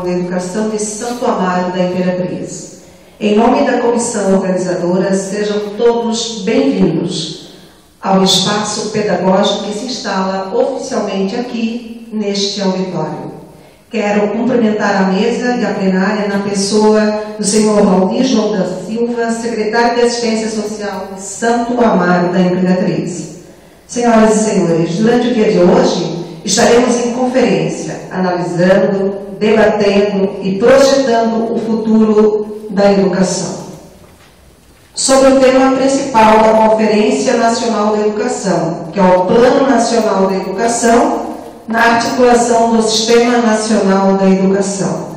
Nacional da Educação de Santo Amaro da Imperatriz. Em nome da comissão organizadora, sejam todos bem-vindos ao espaço pedagógico que se instala oficialmente aqui, neste auditório. Quero cumprimentar a mesa e a plenária na pessoa do senhor Valdir João da Silva, secretário de Assistência Social de Santo Amaro da Imperatriz. Senhoras e senhores, durante o dia de hoje, estaremos em conferência, analisando, debatendo e projetando o futuro da educação. Sobre o tema principal da Conferência Nacional da Educação, que é o Plano Nacional da Educação, na articulação do Sistema Nacional da Educação.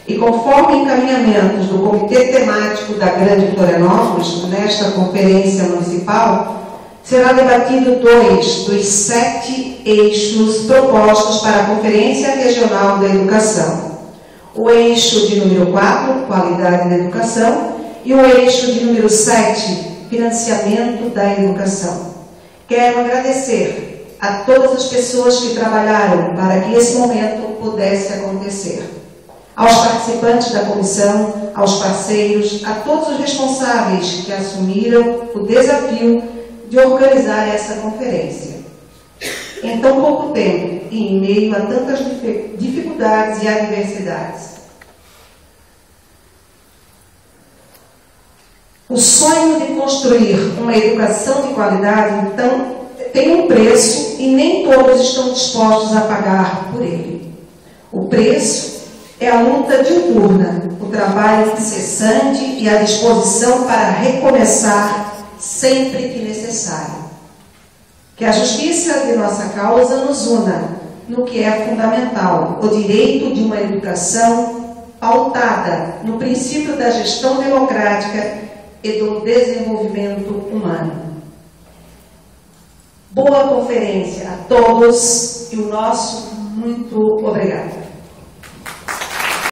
E conforme encaminhamentos do Comitê Temático da Grande Florianópolis, nesta conferência municipal, será debatido 2 dos 7 eixos propostos para a Conferência Regional da Educação. O eixo de número 4, Qualidade da Educação, e o eixo de número 7, Financiamento da Educação. Quero agradecer a todas as pessoas que trabalharam para que esse momento pudesse acontecer. Aos participantes da comissão, aos parceiros, a todos os responsáveis que assumiram o desafio de organizar essa conferência. Em tão pouco tempo e em meio a tantas dificuldades e adversidades. O sonho de construir uma educação de qualidade, então, tem um preço e nem todos estão dispostos a pagar por ele. O preço é a luta diuturna, o trabalho incessante e a disposição para recomeçar sempre que necessário. Que a justiça de nossa causa nos una no que é fundamental, o direito de uma educação pautada no princípio da gestão democrática e do desenvolvimento humano. Boa conferência a todos e o nosso muito obrigado.